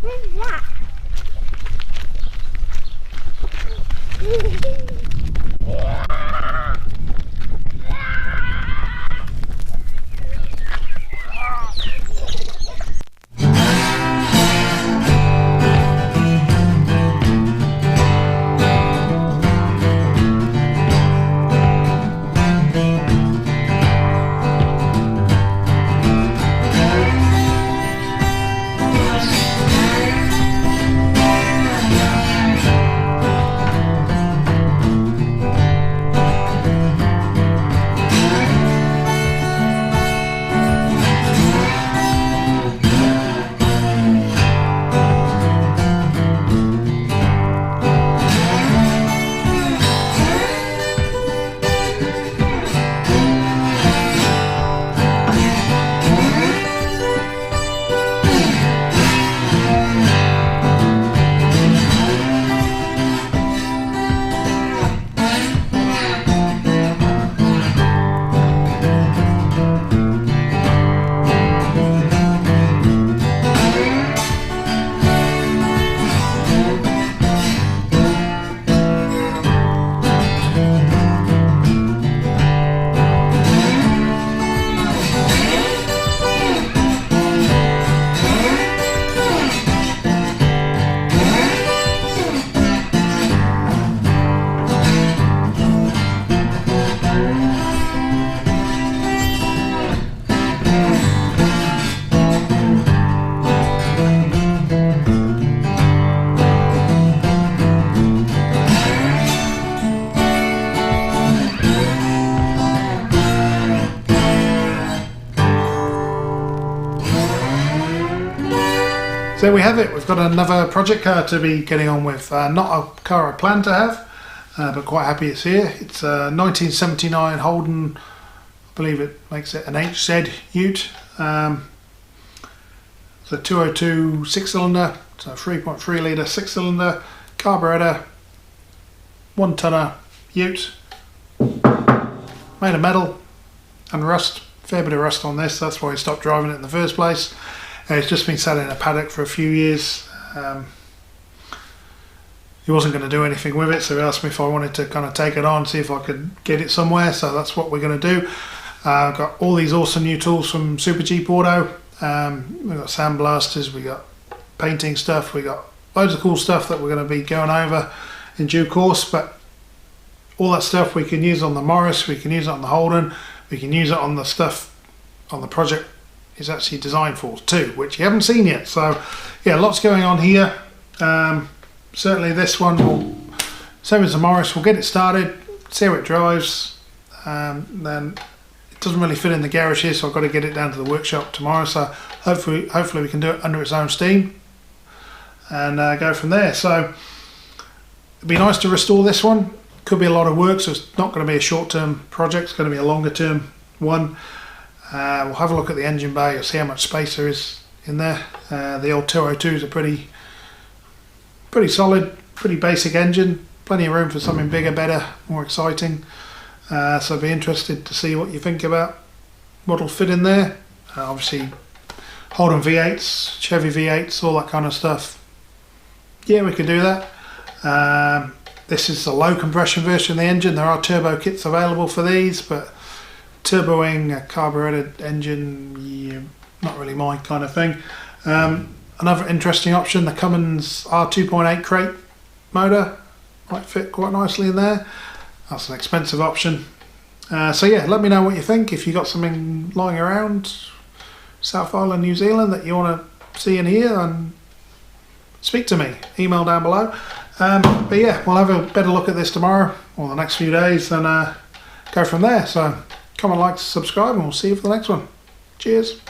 What's that? So there we have it. We've got another project car to be getting on with. Not a car I plan to have, but quite happy it's here. It's a 1979 Holden, I believe it makes it an HZ ute. It's a 202 6-cylinder, so 3.3 litre 6-cylinder, carburettor, 1-tonner ute, made of metal and rust. Fair bit of rust on this, that's why I stopped driving it in the first place. It's just been sat in a paddock for a few years. He wasn't going to do anything with it, so he asked me if I wanted to kind of take it on, see if I could get it somewhere, so that's what we're going to do. I've got all these awesome new tools from Supercheap Auto. We've got sandblasters, we got painting stuff, we got loads of cool stuff that we're going to be going over in due course, but all that stuff we can use on the Morris, we can use it on the Holden, we can use it on the stuff on the project is actually designed for too, which you haven't seen yet. So yeah, lots going on here. Certainly this one will, same as the Morris, we'll get it started, see how it drives. Then it doesn't really fit in the garage here, so I've got to get it down to the workshop tomorrow, so hopefully we can do it under its own steam and go from there. So it'd be nice to restore this one. Could be a lot of work, so it's not going to be a short-term project, it's going to be a longer-term one. We'll have a look at the engine bay, you'll see how much space there is in there. The old 202s are pretty solid, pretty basic engine, plenty of room for something bigger, better, more exciting. So I'd be interested to see what you think about what'll fit in there. Obviously Holden V8s, Chevy V8s, all that kind of stuff. Yeah, we could do that. This is the low compression version of the engine. There are turbo kits available for these, but turboing a carburetted engine, yeah, not really my kind of thing. Another interesting option, the Cummins R2.8 crate motor might fit quite nicely in there. That's an expensive option. So yeah, let me know what you think. If you got something lying around South Island, New Zealand that you want to see and hear, then speak to me. Email down below. But yeah, we'll have a better look at this tomorrow or the next few days and go from there. So comment, like, subscribe, and we'll see you for the next one. Cheers.